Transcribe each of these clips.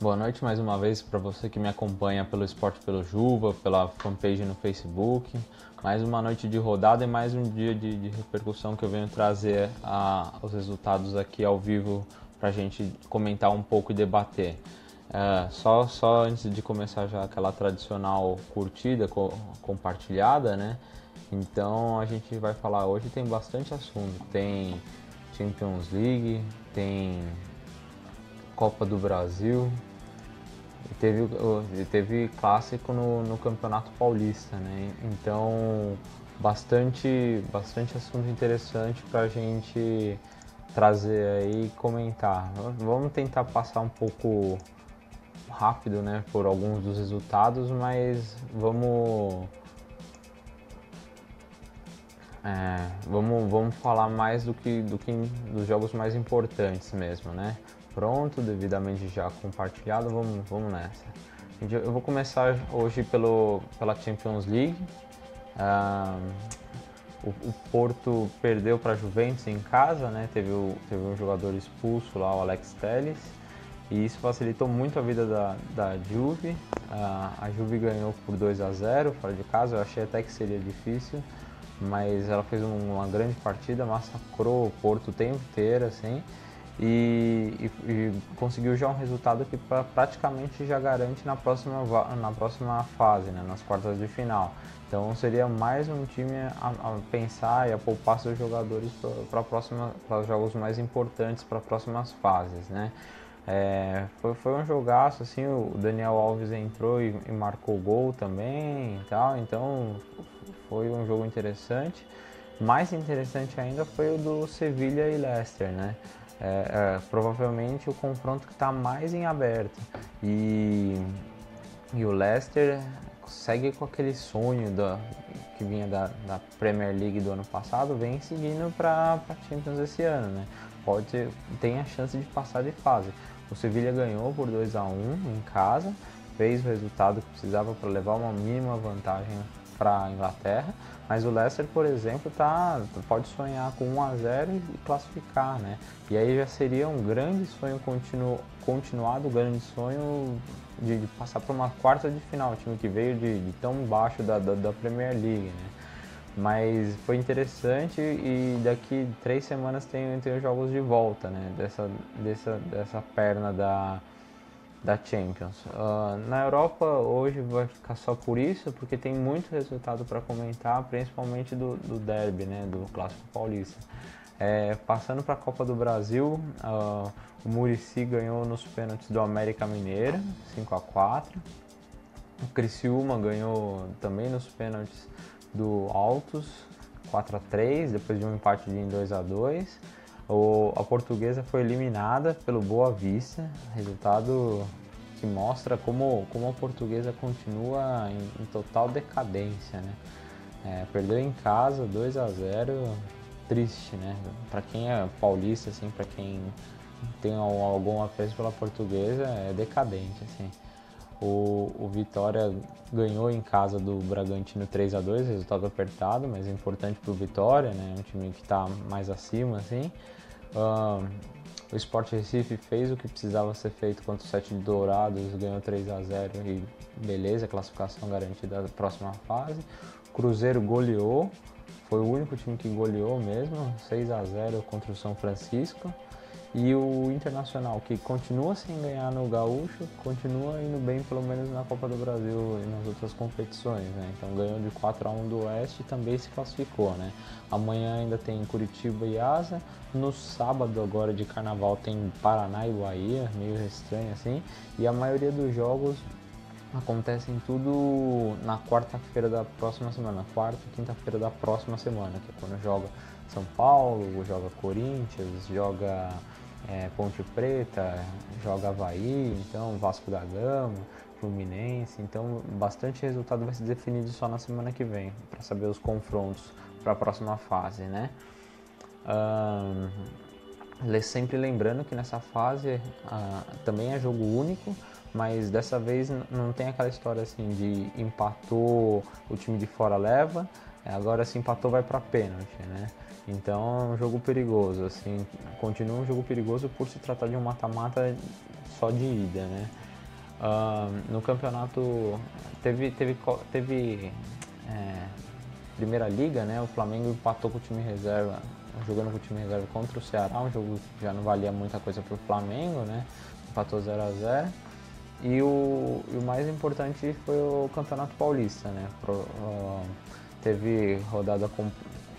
Boa noite mais uma vez para você que me acompanha pelo Esporte pelo Juba, pela fanpage no Facebook. Mais uma noite de rodada e mais um dia de repercussão que eu venho trazer os resultados aqui ao vivo para a gente comentar um pouco e debater. Só antes de começar já aquela tradicional curtida, compartilhada, né? Então a gente vai falar hoje, tem bastante assunto. Tem Champions League, tem Copa do Brasil, teve clássico no Campeonato Paulista, né? Então, bastante assunto interessante para a gente trazer aí e comentar. Vamos tentar passar um pouco rápido, né, por alguns dos resultados, mas vamos falar mais do que dos jogos mais importantes mesmo, né? Pronto, devidamente já compartilhado, vamos nessa. Eu vou começar hoje pela Champions League. O Porto perdeu para a Juventus em casa, né? Teve um jogador expulso lá, o Alex Telles, e isso facilitou muito a vida da Juve. A Juve ganhou por 2-0 fora de casa. Eu achei até que seria difícil, mas ela fez uma grande partida, massacrou o Porto o tempo inteiro, assim, e conseguiu já um resultado que praticamente já garante na próxima fase, né, nas quartas de final. Então seria mais um time a pensar e a poupar seus jogadores para os jogos mais importantes, para as próximas fases, né? Foi um jogaço, assim, o Daniel Alves entrou e marcou gol também e tal, então foi um jogo interessante. Mais interessante ainda foi o do Sevilla e Leicester, né? Provavelmente o confronto que está mais em aberto. E o Leicester segue com aquele sonho que vinha da Premier League do ano passado, vem seguindo para a Champions esse ano, né? Tem a chance de passar de fase. O Sevilla ganhou por 2-1 em casa, fez o resultado que precisava para levar uma mínima vantagem para a Inglaterra, mas o Leicester, por exemplo, pode sonhar com 1-0 e classificar, né? E aí já seria um grande sonho continuado, um grande sonho de passar para uma quarta de final, o time que veio de tão baixo da Premier League, né? Mas foi interessante, e daqui 3 semanas tem os jogos de volta, né? Dessa perna da Champions. Na Europa hoje vai ficar só por isso, porque tem muito resultado para comentar, principalmente do derby, né? Do Clássico Paulista. Passando para a Copa do Brasil, o Muricy ganhou nos pênaltis do América Mineiro, 5-4. O Criciúma ganhou também nos pênaltis do Altos, 4-3, depois de um empate em 2-2. A Portuguesa foi eliminada pelo Boa Vista, resultado que mostra como a Portuguesa continua em total decadência, né? Perdeu em casa 2-0, triste, né? Para quem é paulista, assim, para quem tem algum apreço pela Portuguesa, é decadente, assim. O Vitória ganhou em casa do Bragantino 3-2, resultado apertado, mas é importante para o Vitória, né? Um time que está mais acima, assim. O Sport Recife fez o que precisava ser feito contra o 7 de Dourados, ganhou 3-0 e beleza, classificação garantida da próxima fase. O Cruzeiro goleou, foi o único time que goleou mesmo, 6-0 contra o São Francisco. E o Internacional, que continua sem ganhar no Gaúcho, continua indo bem pelo menos na Copa do Brasil e nas outras competições, né? Então ganhou de 4-1 do Oeste e também se classificou, né? Amanhã ainda tem Curitiba e Asa. No sábado agora de Carnaval tem Paraná e Bahia, meio estranho assim. E a maioria dos jogos acontecem tudo na quarta-feira da próxima semana, quarta e quinta-feira da próxima semana, que é quando joga São Paulo, joga Corinthians, joga Ponte Preta, joga Avaí, então Vasco da Gama, Fluminense, então bastante resultado vai ser definido só na semana que vem, para saber os confrontos para a próxima fase, né? Sempre lembrando que nessa fase também é jogo único, mas dessa vez não tem aquela história assim de empatou, o time de fora leva, agora se empatou vai para pênalti, né? Então é um jogo perigoso, assim, continua um jogo perigoso por se tratar de um mata-mata só de ida, né? No campeonato teve Primeira Liga, né? O Flamengo empatou com o time reserva, jogando com o time reserva contra o Ceará, um jogo que já não valia muita coisa pro Flamengo, né? Empatou 0-0. E o mais importante foi o Campeonato Paulista, né? Teve rodada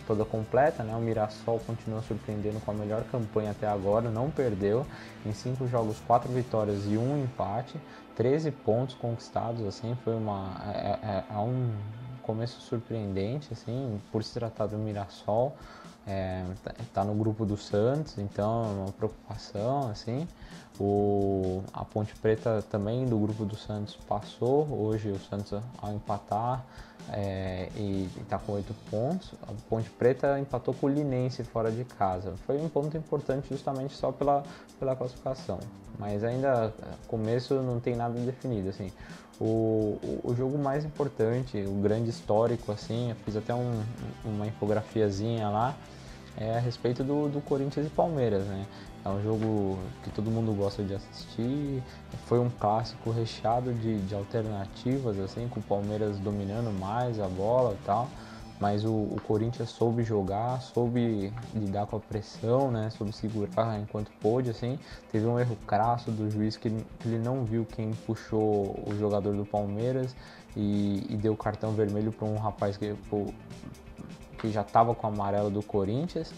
toda completa, né? O Mirassol continua surpreendendo com a melhor campanha até agora, não perdeu. Em 5 jogos, 4 vitórias e 1 empate, 13 pontos conquistados, assim, foi um começo surpreendente, assim, por se tratar do Mirassol. Tá no grupo do Santos, então é uma preocupação, assim. A Ponte Preta também do grupo do Santos passou. Hoje o Santos, ao empatar, e está com 8 pontos. A Ponte Preta empatou com o Linense fora de casa. Foi um ponto importante justamente só pela classificação, mas ainda começo não tem nada definido, assim. O jogo mais importante, o grande histórico, assim, eu fiz até uma infografiazinha lá, a respeito do Corinthians e Palmeiras, né? É um jogo que todo mundo gosta de assistir, foi um clássico recheado de alternativas, assim, com o Palmeiras dominando mais a bola e tal, mas o Corinthians soube jogar, soube lidar com a pressão, né? Soube segurar enquanto pôde, assim. Teve um erro crasso do juiz que ele não viu quem puxou o jogador do Palmeiras e deu cartão vermelho para um rapaz que já estava com o amarelo do Corinthians.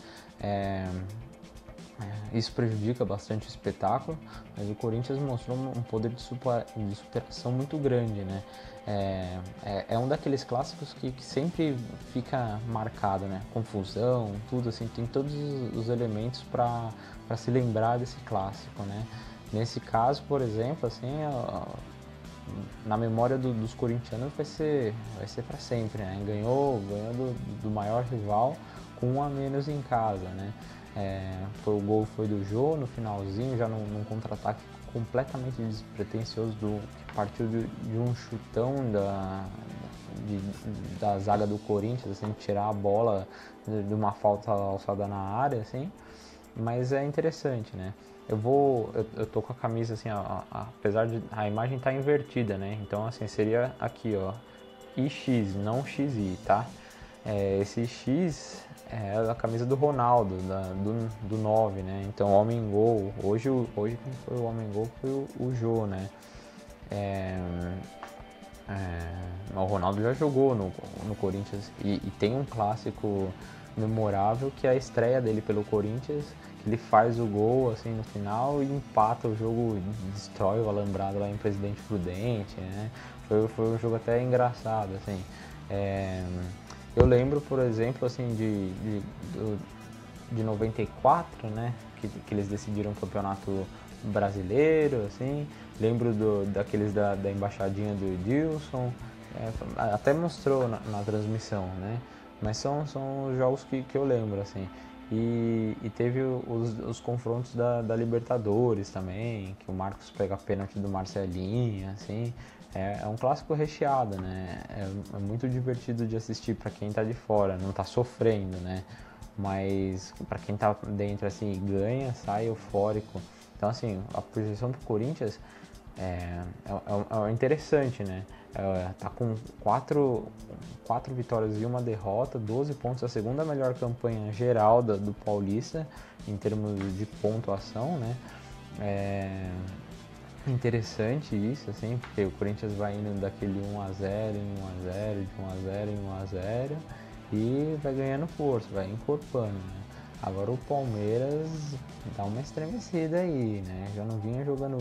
Isso prejudica bastante o espetáculo, mas o Corinthians mostrou um poder de superação muito grande, né? É um daqueles clássicos que sempre fica marcado, né? Confusão, tudo assim, tem todos os elementos para se lembrar desse clássico, né? Nesse caso, por exemplo, assim, na memória dos corintianos vai ser para sempre, né? Ganhou do maior rival com 1 a menos em casa, né? O gol foi do Jô no finalzinho, já num contra-ataque completamente despretensioso que partiu de um chutão da zaga do Corinthians, assim, tirar a bola de uma falta alçada na área, assim. Mas é interessante, né? Eu tô com a camisa assim, apesar de a imagem tá invertida, né? Então assim, seria aqui, ó, IX, não XI, tá? Esse X é a camisa do Ronaldo, do 9, né? Então, homem-gol. Hoje quem foi o homem-gol foi o Jô, né? O Ronaldo já jogou no Corinthians e tem um clássico memorável que é a estreia dele pelo Corinthians, que ele faz o gol assim no final e empata o jogo, destrói o alambrado lá em Presidente Prudente, né? Foi um jogo até engraçado, assim. Eu lembro, por exemplo, assim, de 94, né, que eles decidiram o campeonato brasileiro, assim. Lembro daqueles da embaixadinha do Edilson, até mostrou na transmissão, né, mas são os jogos que eu lembro, assim. E teve os confrontos da Libertadores também, que o Marcos pega a pênalti do Marcelinho, assim. É um clássico recheado, né? É muito divertido de assistir para quem tá de fora, não tá sofrendo, né? Mas para quem tá dentro, assim, ganha, sai eufórico. Então, assim, a projeção do Corinthians é interessante, né? Tá com 4 vitórias e 1 derrota, 12 pontos, a segunda melhor campanha geral do Paulista, em termos de pontuação, né? Interessante isso, assim, porque o Corinthians vai indo daquele 1-0 em 1-0, de 1-0 em 1-0 e vai ganhando força, vai encorpando, né? Agora o Palmeiras dá uma estremecida aí, né? Já não vinha jogando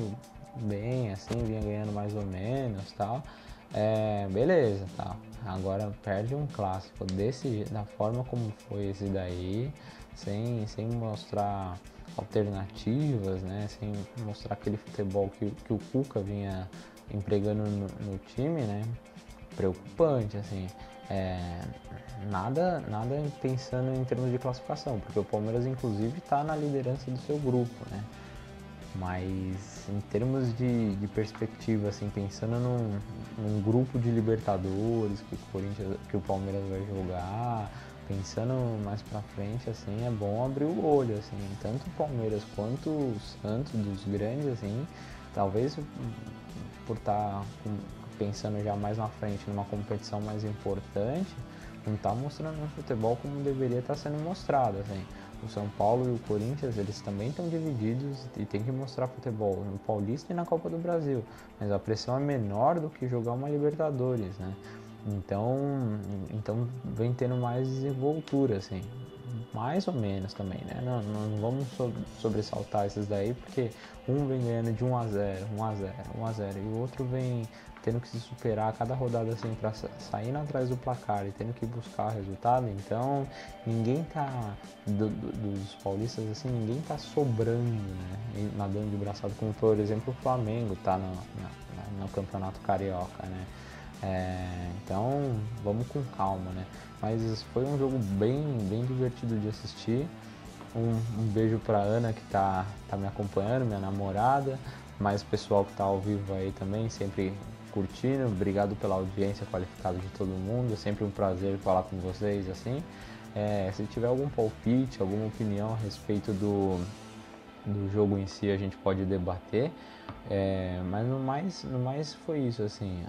bem, assim, vinha ganhando mais ou menos, tal. Beleza, tal. Agora perde um clássico da forma como foi esse daí, sem mostrar alternativas, né? Sem mostrar aquele futebol que o Cuca vinha empregando no time, né? Preocupante, assim. Nada pensando em termos de classificação, porque o Palmeiras inclusive está na liderança do seu grupo, né? Mas em termos de perspectiva, assim, pensando num grupo de Libertadores que o Palmeiras vai jogar, pensando mais pra frente, assim, é bom abrir o olho, assim, tanto o Palmeiras quanto o Santos, dos grandes, assim, talvez por estar pensando já mais na frente, numa competição mais importante, não está mostrando o futebol como deveria estar sendo mostrado, assim. O São Paulo e o Corinthians, eles também estão divididos e tem que mostrar futebol no Paulista e na Copa do Brasil, mas a pressão é menor do que jogar uma Libertadores, né? Então vem tendo mais desenvoltura, assim, mais ou menos também, né? Não vamos sobressaltar esses daí, porque um vem ganhando de 1-0, 1-0, 1-0, e o outro vem tendo que se superar a cada rodada, assim, para sair atrás do placar e tendo que buscar resultado. Então ninguém tá, dos paulistas, assim, ninguém tá sobrando, né? Nadando de braçado, como por exemplo o Flamengo tá no Campeonato Carioca, né? Então vamos com calma, né? Mas foi um jogo bem divertido de assistir. Um beijo pra Ana, que tá me acompanhando, minha namorada, mas o pessoal que tá ao vivo aí também, sempre curtindo. Obrigado pela audiência qualificada de todo mundo, é sempre um prazer falar com vocês, assim. Se tiver algum palpite, alguma opinião a respeito do jogo em si, a gente pode debater, mas no mais foi isso, assim.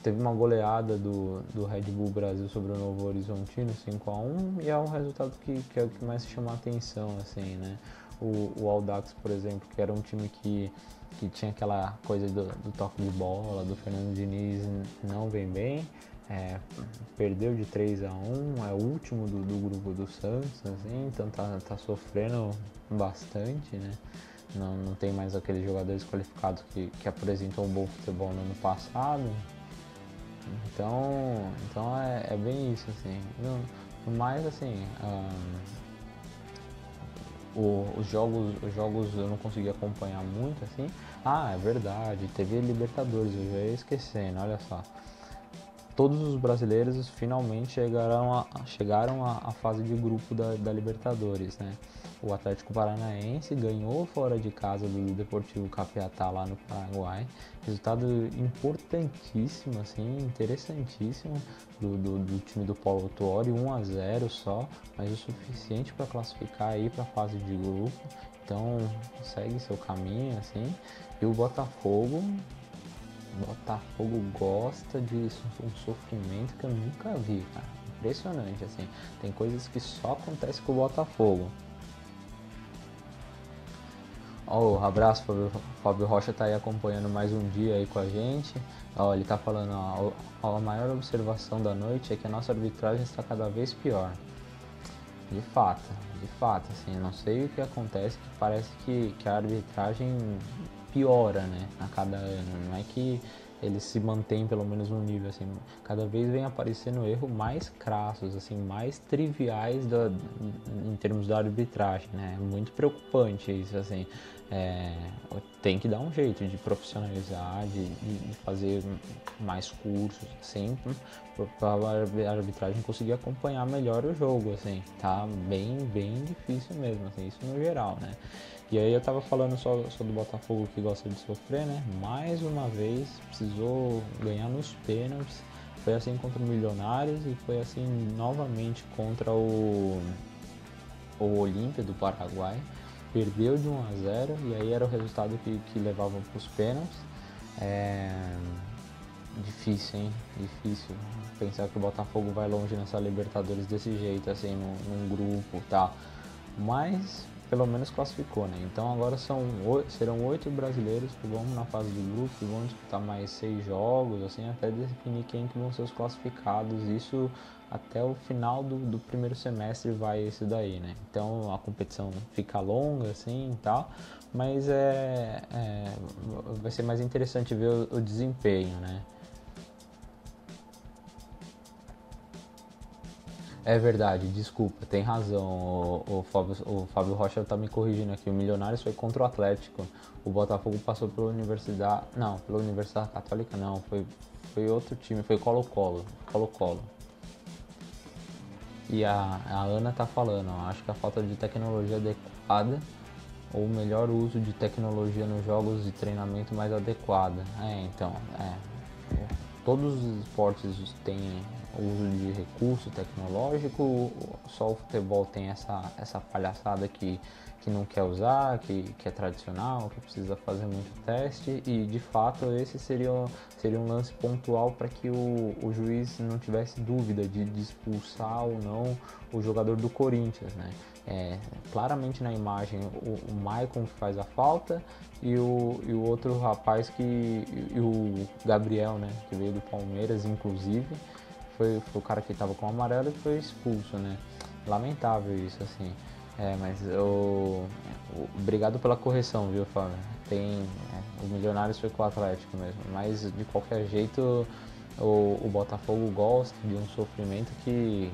Teve uma goleada do Red Bull Brasil sobre o Novo Horizontino, 5-1, e é um resultado que é o que mais chama a atenção, assim, né? O Audax, por exemplo, que era um time que tinha aquela coisa do toque de bola, do Fernando Diniz, não vem bem, perdeu de 3-1, é o último do grupo do Santos, assim, então tá sofrendo bastante, né? Não tem mais aqueles jogadores qualificados que apresentam um bom futebol no ano passado. Então é bem isso, assim. No mais, assim, os jogos eu não consegui acompanhar muito, assim. É verdade, teve Libertadores, eu já ia esquecendo, olha só. Todos os brasileiros finalmente chegaram à fase de grupo da Libertadores, né? O Atlético Paranaense ganhou fora de casa do Deportivo Capiatá lá no Paraguai. Resultado importantíssimo, assim, interessantíssimo do time do Paulo Autuori, 1-0 só, mas o suficiente para classificar aí para a fase de grupo. Então segue seu caminho, assim. E o Botafogo gosta de um sofrimento que eu nunca vi, cara. Impressionante, assim. Tem coisas que só acontecem com o Botafogo. Abraço, Fábio Rocha tá aí acompanhando mais um dia aí com a gente. Ele tá falando, a maior observação da noite é que a nossa arbitragem está cada vez pior. De fato, assim, não sei o que acontece, que parece que a arbitragem piora, né, a cada ano. Não é que eles se mantêm pelo menos no nível, assim, cada vez vem aparecendo erros mais crassos, assim, mais triviais em termos da arbitragem, né? É muito preocupante isso, assim. Tem que dar um jeito de profissionalizar, de fazer mais cursos, sempre, para a arbitragem conseguir acompanhar melhor o jogo, assim. Tá bem difícil mesmo, assim, isso no geral, né? E aí eu tava falando só do Botafogo, que gosta de sofrer, né? Mais uma vez precisou ganhar nos pênaltis. Foi assim contra o Milionários e foi assim novamente contra o Olímpia do Paraguai. Perdeu de 1-0 e aí era o resultado que levava para os pênaltis. Difícil, hein? Difícil pensar que o Botafogo vai longe nessa Libertadores desse jeito, assim, num grupo e tal. Mas pelo menos classificou, né? Então agora serão 8 brasileiros que vão na fase de grupo, que vão disputar mais 6 jogos, assim, até definir quem que vão ser os classificados. Isso até o final do primeiro semestre vai isso daí, né? Então a competição fica longa, assim, e tal, mas vai ser mais interessante ver o desempenho, né? É verdade, desculpa, tem razão. O Fábio Rocha tá me corrigindo aqui. O Milionários foi contra o Atlético. O Botafogo passou pela Universidade. Não, pela Universidade Católica não. Foi outro time, foi Colo-Colo. E a Ana tá falando, acho que a falta de tecnologia adequada ou o melhor uso de tecnologia nos jogos de treinamento mais adequada. Todos os esportes têm o uso de recurso tecnológico, só o futebol tem essa palhaçada que não quer usar, que é tradicional, que precisa fazer muito teste, e de fato esse seria um lance pontual para que o juiz não tivesse dúvida de expulsar ou não o jogador do Corinthians, né? Claramente na imagem o Maicon que faz a falta e o outro rapaz e o Gabriel, né, que veio do Palmeiras, inclusive, foi o cara que estava com o amarelo e foi expulso, né? Lamentável isso, assim. Mas obrigado pela correção, viu, Fábio? O Milionários foi com o Atlético mesmo, mas de qualquer jeito o Botafogo gosta de um sofrimento que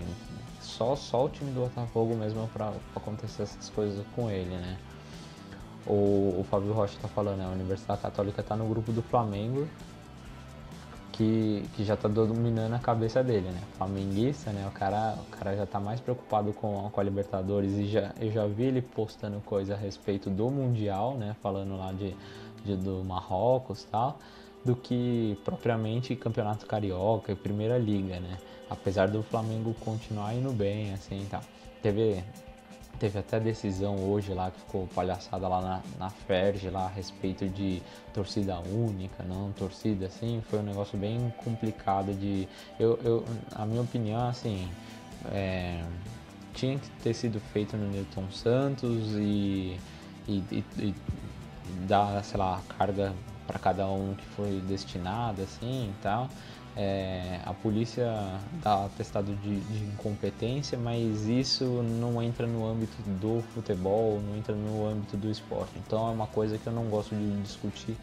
só o time do Botafogo mesmo para acontecer essas coisas com ele, né? O Fábio Rocha tá falando, né? A Universidade Católica tá no grupo do Flamengo, que já tá dominando a cabeça dele, né? Flamenguista, né? O cara já tá mais preocupado com a Libertadores e eu já vi ele postando coisa a respeito do Mundial, né? Falando lá do Marrocos e tal, do que propriamente Campeonato Carioca e Primeira Liga, né? Apesar do Flamengo continuar indo bem, assim, tá. Teve até decisão hoje lá que ficou palhaçada lá na FERJ lá a respeito de torcida única, não torcida, assim, foi um negócio bem complicado de... A minha opinião, assim, tinha que ter sido feito no Newton Santos e dar, sei lá, carga para cada um que foi destinado, assim, e tal. A polícia dá atestado de incompetência, mas isso não entra no âmbito do futebol, não entra no âmbito do esporte. Então é uma coisa que eu não gosto de discutir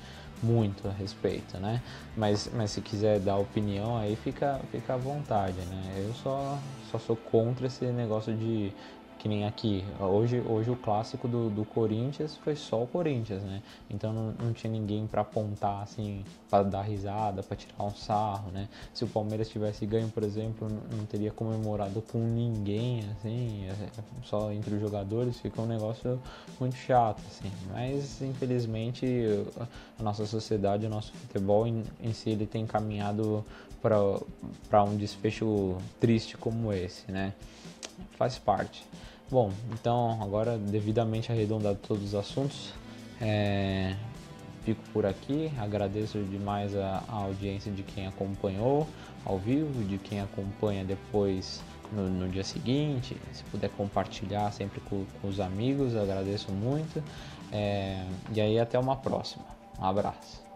muito a respeito, né? Mas se quiser dar opinião, aí fica à vontade, né? Eu só sou contra esse negócio de... Que nem aqui, hoje o clássico do Corinthians foi só o Corinthians, né? Então não tinha ninguém para apontar, assim, para dar risada, para tirar um sarro, né? Se o Palmeiras tivesse ganho, por exemplo, não teria comemorado com ninguém, assim, só entre os jogadores, fica um negócio muito chato, assim. Mas, infelizmente, a nossa sociedade, o nosso futebol em si, ele tem caminhado para um desfecho triste como esse, né? Faz parte. Bom, então agora devidamente arredondado todos os assuntos, fico por aqui, agradeço demais a audiência de quem acompanhou ao vivo, de quem acompanha depois no dia seguinte, se puder compartilhar sempre com os amigos, agradeço muito, e aí até uma próxima, um abraço.